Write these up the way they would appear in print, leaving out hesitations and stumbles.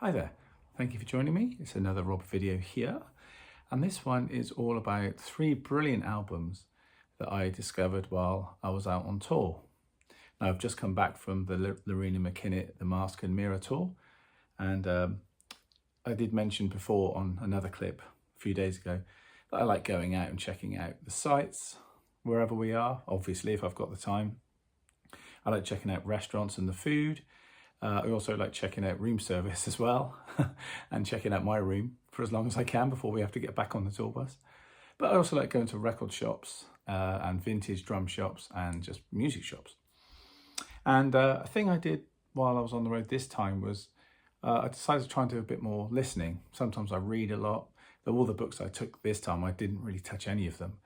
Hi there, thank you for joining me. It's another Rob video here, and this one is all about 3 brilliant albums that I discovered while I was out on tour. Now, I've just come back from the Lorena McKinnett, the Mask and Mirror tour, and I did mention before on another clip a few days ago that I like going out and checking out the sites wherever we are, obviously if I've got the time. I like checking out restaurants and the food. I also like checking out room service as well and checking out my room for as long as I can before we have to get back on the tour bus. But I also like going to record shops and vintage drum shops and just music shops. And a thing I did while I was on the road this time was I decided to try and do a bit more listening. Sometimes I read a lot. Though all the books I took this time, I didn't really touch any of them.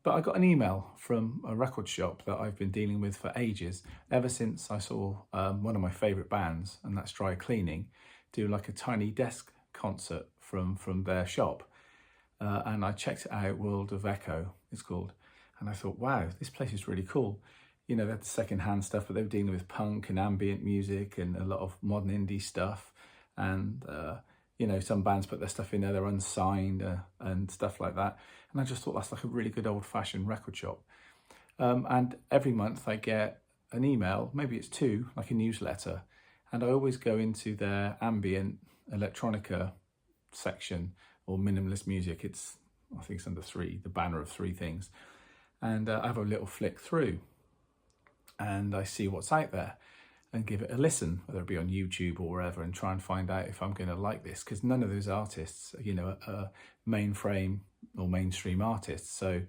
But I got an email from a record shop that I've been dealing with for ages, ever since I saw one of my favourite bands, and that's Dry Cleaning, do like a tiny desk concert from their shop. And I checked it out, World of Echo it's called, and I thought, wow, this place is really cool. You know, they had the second-hand stuff, but they were dealing with punk and ambient music and a lot of modern indie stuff. And, you know, some bands put their stuff in there, they're unsigned and stuff like that. And I just thought that's like a really good old-fashioned record shop. And every month I get an email, maybe it's 2, like a newsletter. And I always go into their ambient electronica section or minimalist music. I think it's under 3, the banner of 3 things. And I have a little flick through and I see what's out there and give it a listen, whether it be on YouTube or wherever, and try and find out if I'm going to like this, because none of those artists, you know, are mainframe or mainstream artists. So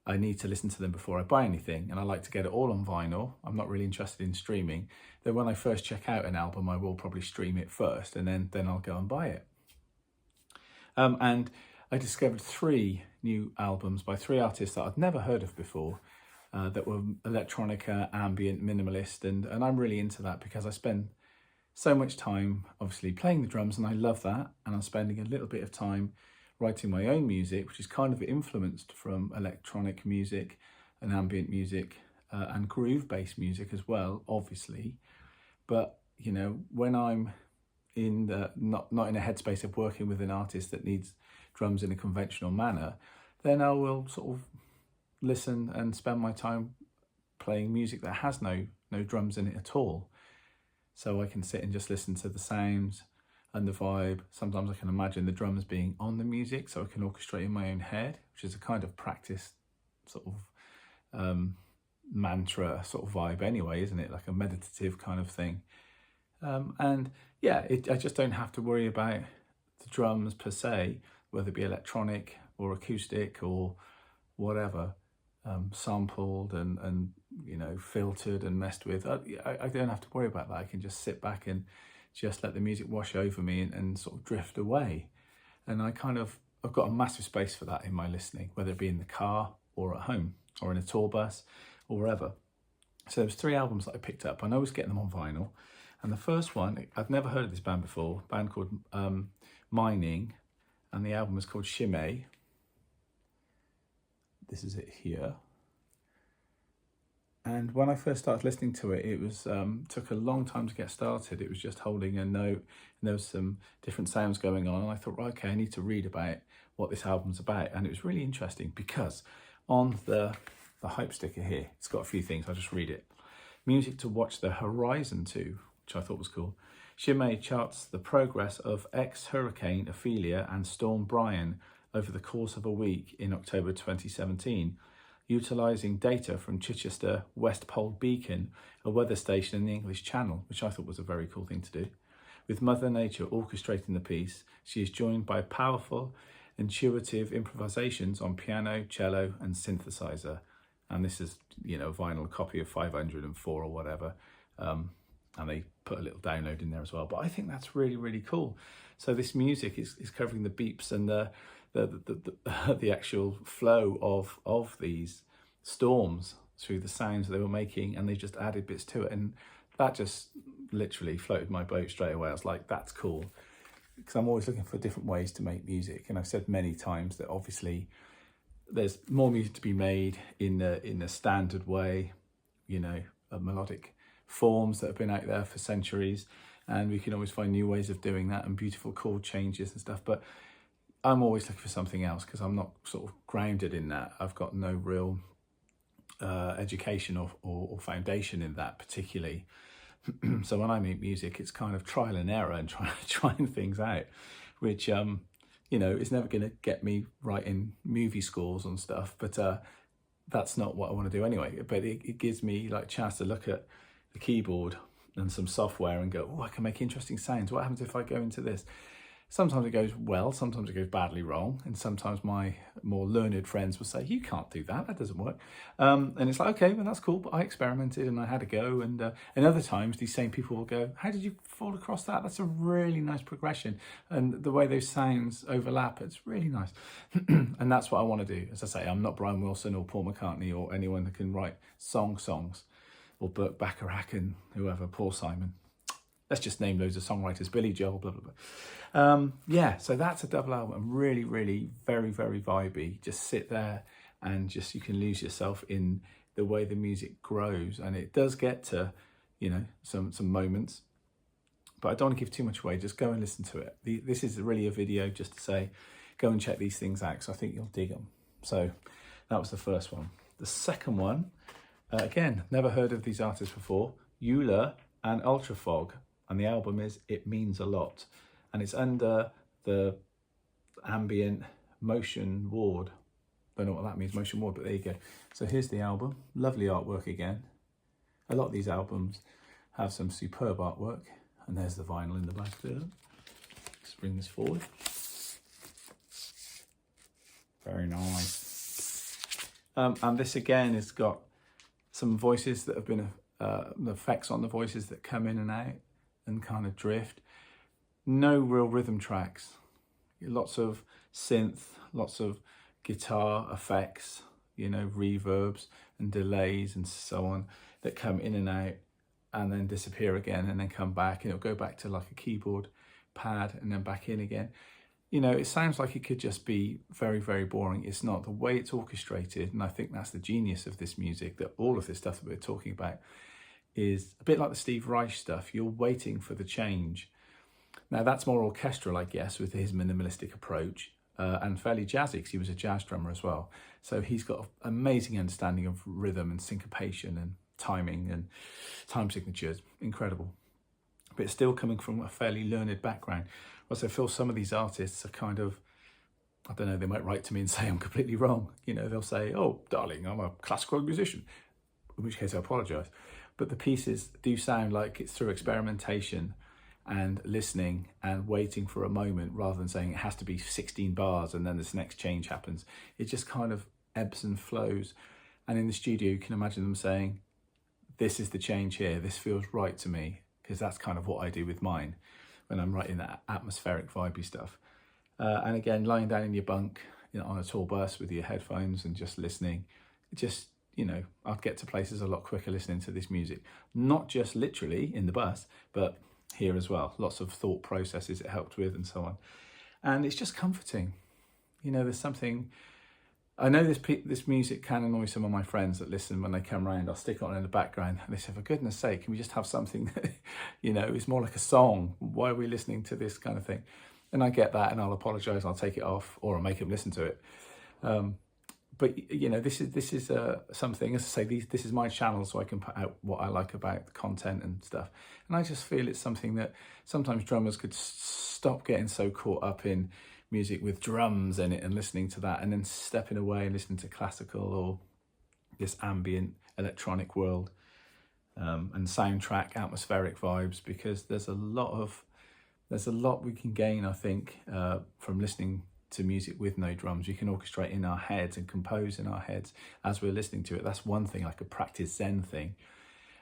I need to listen to them before I buy anything, and I like to get it all on vinyl. I'm not really interested in streaming. Though when I first check out an album, I will probably stream it first, and then I'll go and buy it. And I discovered 3 new albums by 3 artists that I'd never heard of before. That were electronica, ambient, minimalist, and I'm really into that because I spend so much time obviously playing the drums, and I love that, and I'm spending a little bit of time writing my own music, which is kind of influenced from electronic music and ambient music and groove-based music as well, obviously. But you know, when I'm in the not in a headspace of working with an artist that needs drums in a conventional manner, then I will sort of listen and spend my time playing music that has no drums in it at all. So I can sit and just listen to the sounds and the vibe. Sometimes I can imagine the drums being on the music, so I can orchestrate in my own head, which is a kind of practice sort of mantra sort of vibe anyway, isn't it? Like a meditative kind of thing. And yeah, I just don't have to worry about the drums per se, whether it be electronic or acoustic or whatever. Sampled and you know, filtered and messed with. I don't have to worry about that. I can just sit back and just let the music wash over me and sort of drift away. And I've got a massive space for that in my listening, whether it be in the car or at home or in a tour bus or wherever. So there's 3 albums that I picked up, and I always get them on vinyl. And the first one, I've never heard of this band before, a band called Mining, and the album is called Shimei. This is it here. And when I first started listening to it, it was took a long time to get started. It was just holding a note, and there was some different sounds going on. And I thought, right, okay, I need to read about what this album's about. And it was really interesting because on the hype sticker here, it's got a few things. I'll just read it. Music to watch the horizon to, which I thought was cool. Shimei charts the progress of ex-hurricane Ophelia and Storm Brian over the course of a week in October 2017, utilising data from Chichester West Pole Beacon, a weather station in the English Channel, which I thought was a very cool thing to do. With Mother Nature orchestrating the piece, she is joined by powerful, intuitive improvisations on piano, cello and synthesizer. And this is, you know, a vinyl copy of 504 or whatever. And they put a little download in there as well. But I think that's really, really cool. So this music is covering the beeps and the actual flow of these storms through the sounds they were making, and they just added bits to it, and that just literally floated my boat straight away. I was like, that's cool, because I'm always looking for different ways to make music, and I've said many times that obviously there's more music to be made in the standard way, you know, melodic forms that have been out there for centuries, and we can always find new ways of doing that and beautiful chord changes and stuff. But I'm always looking for something else because I'm not sort of grounded in that. I've got no real education or foundation in that particularly. So when I make music, it's kind of trial and error and trying things out, which you know, is never going to get me writing movie scores and stuff. But that's not what I want to do anyway. But it gives me like a chance to look at the keyboard and some software and go, oh, I can make interesting sounds. What happens if I go into this? Sometimes it goes well, sometimes it goes badly wrong, and sometimes my more learned friends will say, you can't do that, that doesn't work. And it's like, okay, well, that's cool, but I experimented and I had a go. And other times these same people will go, how did you fall across that? That's a really nice progression. And the way those sounds overlap, it's really nice. And that's what I want to do. As I say, I'm not Brian Wilson or Paul McCartney or anyone that can write songs, or Burt Bacharach and whoever, Paul Simon. Let's just name loads of songwriters, Billy Joel, blah, blah, blah. Yeah, so that's a double album. Really, really very, very vibey. Just sit there and just, you can lose yourself in the way the music grows. And it does get to, you know, some moments, but I don't want to give too much away. Just go and listen to it. This is really a video just to say, go and check these things out, because I think you'll dig them. So that was the first one. The second one, again, never heard of these artists before, Euler and Ultrafog. And the album is It Means a Lot. And it's under the ambient motion ward. Don't know what that means, motion ward, but there you go. So here's the album. Lovely artwork again. A lot of these albums have some superb artwork. And there's the vinyl in the back there. Let's bring this forward. Very nice. And this again has got some voices that have been, the effects on the voices that come in and out and kind of drift. No real rhythm tracks. Lots of synth, lots of guitar effects, you know, reverbs and delays and so on that come in and out and then disappear again and then come back, and it'll go back to like a keyboard pad and then back in again. You know, it sounds like it could just be very, very boring. It's not. The way it's orchestrated, and I think that's the genius of this music, that all of this stuff that we're talking about is a bit like the Steve Reich stuff. You're waiting for the change. Now that's more orchestral, I guess, with his minimalistic approach, and fairly jazzy, because he was a jazz drummer as well. So he's got an amazing understanding of rhythm and syncopation and timing and time signatures. Incredible. But it's still coming from a fairly learned background. Whereas I feel some of these artists are kind of, I don't know, they might write to me and say I'm completely wrong. You know, they'll say, oh, darling, I'm a classical musician, in which case I apologise. But the pieces do sound like it's through experimentation and listening and waiting for a moment, rather than saying it has to be 16 bars and then this next change happens. It just kind of ebbs and flows. And in the studio, you can imagine them saying, this is the change here. This feels right to me, because that's kind of what I do with mine when I'm writing that atmospheric, vibey stuff. And again, lying down in your bunk, you know, on a tour bus with your headphones and just listening, just, you know, I'd get to places a lot quicker listening to this music. Not just literally in the bus, but here as well. Lots of thought processes it helped with and so on. And it's just comforting. You know, there's something, I know this music can annoy some of my friends that listen when they come round. I'll stick it on in the background and they say, for goodness sake, can we just have something that, you know, is more like a song? Why are we listening to this kind of thing? And I get that, and I'll apologise, I'll take it off, or I'll make them listen to it. But, you know, this is something, as I say, this is my channel, so I can put out what I like about the content and stuff. And I just feel it's something that sometimes drummers could stop getting so caught up in music with drums in it and listening to that, and then stepping away and listening to classical or this ambient electronic world, and soundtrack atmospheric vibes, because there's a lot we can gain, I think, from listening to music with no drums. You can orchestrate in our heads and compose in our heads as we're listening to it. That's one thing, like a practice Zen thing.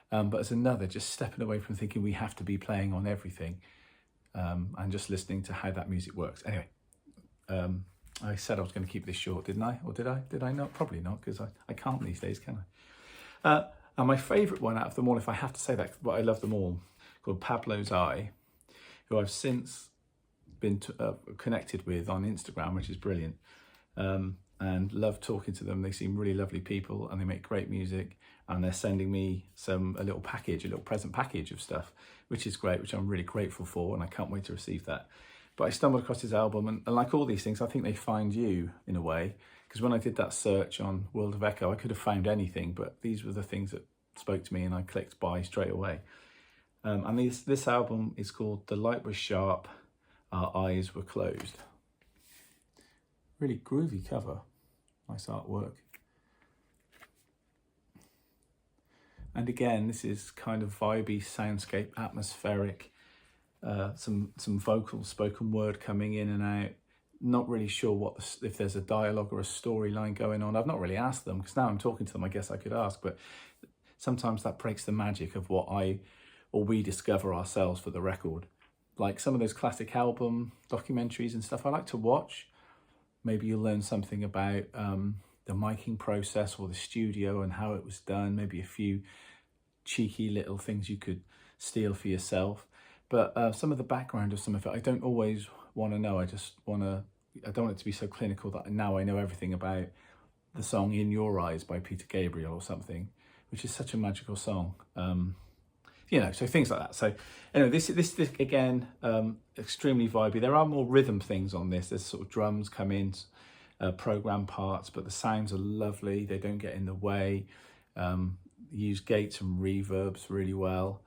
But as another, just stepping away from thinking we have to be playing on everything, and just listening to how that music works. Anyway, I said I was going to keep this short, didn't I? Or did I? Did I not? Probably not, because I can't these days, can I? And my favourite one out of them all, if I have to say that, but I love them all, called Pablo's Eye, who I've since been connected with on Instagram, which is brilliant. and love talking to them. They seem really lovely people and they make great music, and they're sending me a little present package of stuff, which is great, which I'm really grateful for, and I can't wait to receive that. But I stumbled across his album, and like all these things, I think they find you in a way, because when I did that search on World of Echo, I could have found anything, but these were the things that spoke to me and I clicked buy straight away. And this album is called The Light Was Sharp, Our Eyes Were Closed. Really groovy cover, nice artwork. And again, this is kind of vibey, soundscape, atmospheric, some vocal spoken word coming in and out. Not really sure if there's a dialogue or a storyline going on. I've not really asked them, because now I'm talking to them, I guess I could ask, but sometimes that breaks the magic of what we discover ourselves for the record. Like some of those classic album documentaries and stuff I like to watch. Maybe you'll learn something about the miking process or the studio and how it was done. Maybe a few cheeky little things you could steal for yourself. But some of the background of some of it, I don't always want to know. I don't want it to be so clinical that now I know everything about the song In Your Eyes by Peter Gabriel or something, which is such a magical song. So things like that. So anyway, this again, extremely vibey. There are more rhythm things on this. There's sort of drums come in, program parts, but the sounds are lovely. They don't get in the way. Use gates and reverbs really well.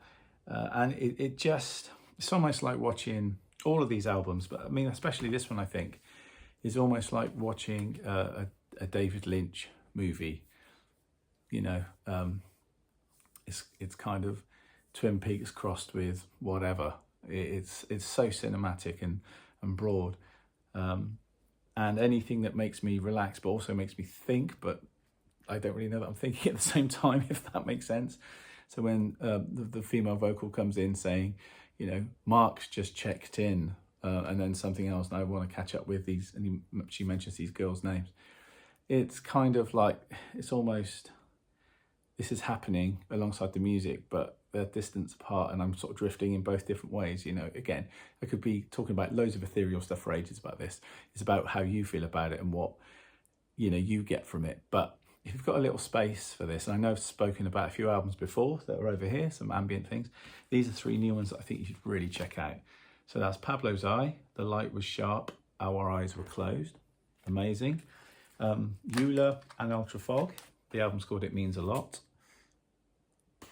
And it's almost like watching all of these albums, but I mean, especially this one, I think, is almost like watching a David Lynch movie. It's kind of Twin Peaks crossed with whatever. It's so cinematic and broad, and anything that makes me relax but also makes me think, but I don't really know that I'm thinking at the same time, if that makes sense. So when the female vocal comes in saying, Mark's just checked in, and then something else, and I want to catch up with these, and she mentions these girls' names. It's kind of like, it's almost, this is happening alongside the music, but they're distance apart, and I'm sort of drifting in both different ways. Again, I could be talking about loads of ethereal stuff for ages about this. It's about how you feel about it and what, you get from it. But if you've got a little space for this, and I know I've spoken about a few albums before that are over here, some ambient things. These are 3 new ones that I think you should really check out. So that's Pablo's Eye, The Light Was Sharp, Our Eyes Were Closed. Amazing. Eula and Ultra Fog. The album's called It Means a Lot.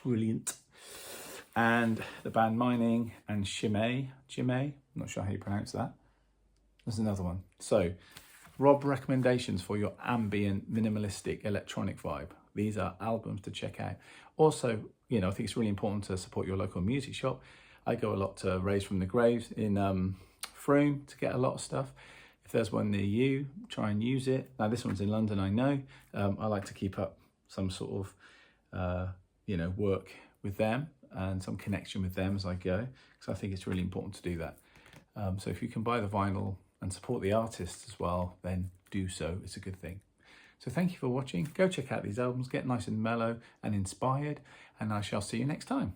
Brilliant. And the band Mining and Chimay, I'm not sure how you pronounce that. There's another one. So, Rob recommendations for your ambient, minimalistic, electronic vibe. These are albums to check out. Also, I think it's really important to support your local music shop. I go a lot to Raise from the Graves in Frome to get a lot of stuff. If there's one near you, try and use it. Now, this one's in London, I know. I like to keep up some sort of, work with them and some connection with them as I go, because I think it's really important to do that. So if you can buy the vinyl and support the artists as well, then do so. It's a good thing. So thank you for watching. Go check out these albums, get nice and mellow and inspired, and I shall see you next time.